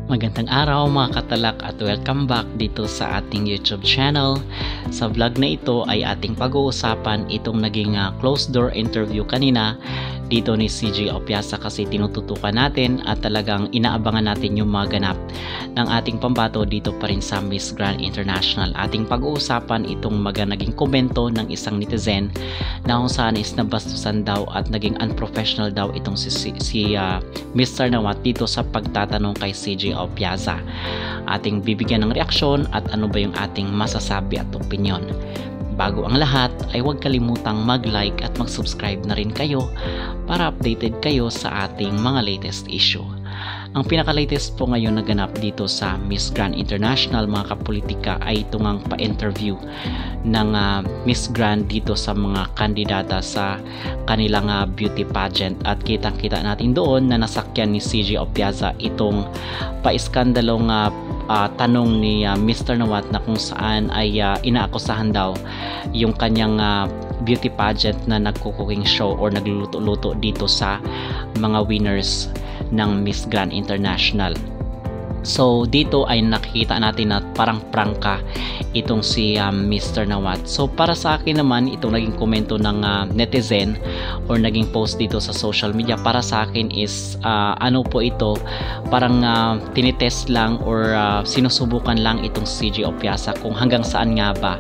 Magandang araw mga katalak at welcome back dito sa ating YouTube channel. Sa vlog na ito ay ating pag-uusapan itong naging closed door interview kanina dito ni CJ Opiasa kasi tinututukan natin at talagang inaabangan natin yung mga ganap ng ating pambato dito pa rin sa Miss Grand International. Ating pag-uusapan itong naging komento ng isang netizen na kung saan is nabastusan daw at naging unprofessional daw itong si Mr. Nawat dito sa pagtatanong kay CJ Opiasa. Ating bibigyan ng reaksyon at ano ba yung ating masasabi at opinion. Bago ang lahat ay huwag kalimutang mag-like at mag-subscribe na rin kayo para updated kayo sa ating mga latest issue. Ang pinaka-latest po ngayon na ganap dito sa Miss Grand International mga kapolitika ay itong ang pa-interview ng Miss Grand dito sa mga kandidata sa kanilang beauty pageant at kitang-kita natin doon na nasakyan ni CJ Opiasa itong pa-iskandalong tanong ni Mr. Nawat na kung saan ay inaakusahan daw yung kanyang beauty pageant na nagko-cooking show or nagluluto-luto dito sa mga winners ng Miss Grand International. So dito ay nakikita natin na parang prangka itong si Mr. Nawat. So para sa akin naman itong naging komento ng netizen or naging post dito sa social media para sa akin is ano po ito, parang tinitest lang or sinusubukan lang itong CJ Opiasa kung hanggang saan nga ba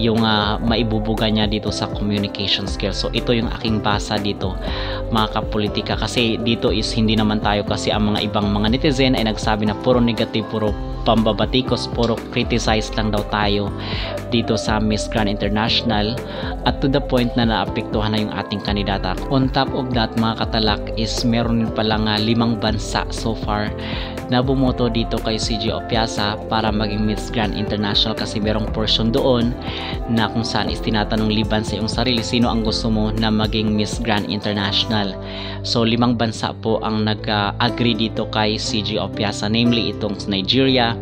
yung maibubuga niya dito sa communication skills. So ito yung aking basa dito mga kapolitika kasi dito is hindi naman tayo kasi ang mga ibang mga netizen ay nagsabi na puro negative, puro pambabatikos, puro criticize lang daw tayo dito sa Miss Grand International at to the point na naapektuhan na yung ating kandidata. On top of that mga katalak is meron din palang 5 bansa so far na bumoto dito kay CJ Opiasa para maging Miss Grand International kasi merong portion doon na kung saan is tinatanong liban sa iyong sarili sino ang gusto mo na maging Miss Grand International. So 5 bansa po ang nag-agree dito kay CJ Opiasa, namely itong Nigeria,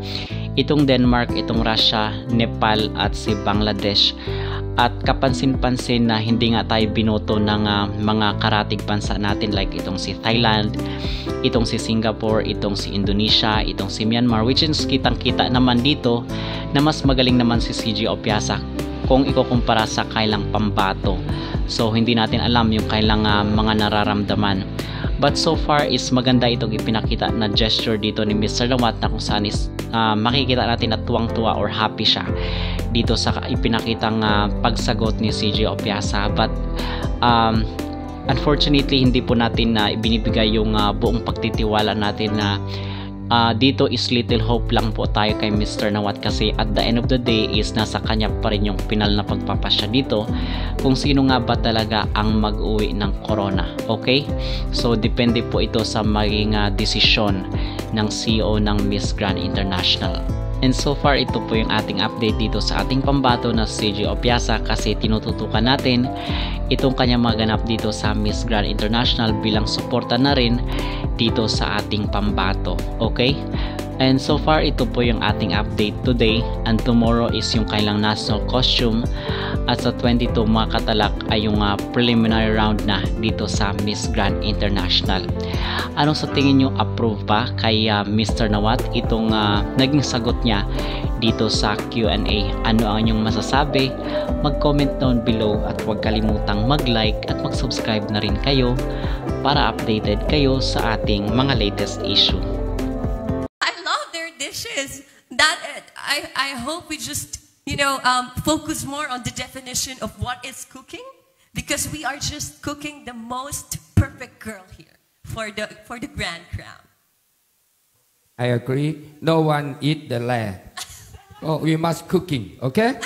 itong Denmark, itong Russia, Nepal at si Bangladesh. At kapansin-pansin na hindi nga tayo binoto ng mga karatig bansa natin like itong si Thailand, itong si Singapore, itong si Indonesia, itong si Myanmar, which is kitang-kita naman dito na mas magaling naman si CJ Opiasa kung ikukumpara sa kailang pambato. So hindi natin alam yung kailang mga nararamdaman. But so far is maganda itong ipinakita na gesture dito ni Mr. Nawat na kung saan is makikita natin na tuwang-tuwa or happy siya dito sa ipinakitang pagsagot ni CJ Opiasa. But unfortunately hindi po natin na ibinibigay yung buong pagtitiwala natin na dito is little hope lang po tayo kay Mr. Nawat kasi at the end of the day is nasa kanya pa rin yung pinal na pagpapasya dito kung sino nga ba talaga ang mag-uwi ng corona. Okay? So depende po ito sa maging desisyon ng CEO ng Miss Grand International. And so far ito po yung ating update dito sa ating pambato na CJ Opiasa kasi tinututukan natin itong kanyang maganap dito sa Miss Grand International bilang suporta na rin dito sa ating pambato. Okay? And so far ito po yung ating update today and tomorrow is yung kailang national costume at sa 22 mga katalak ay yung preliminary round na dito sa Miss Grand International. Ano sa tingin nyo, approve ba kay Mr. Nawat itong naging sagot niya dito sa Q&A? Ano ang inyong masasabi? Mag-comment down below at huwag kalimutang mag-like at mag-subscribe na rin kayo para updated kayo sa ating mga latest issue. Dishes that I hope we just focus more on the definition of what is cooking because we are just cooking the most perfect girl here for the grand crown. I agree. No one eat the land. Oh, we must cooking. Okay.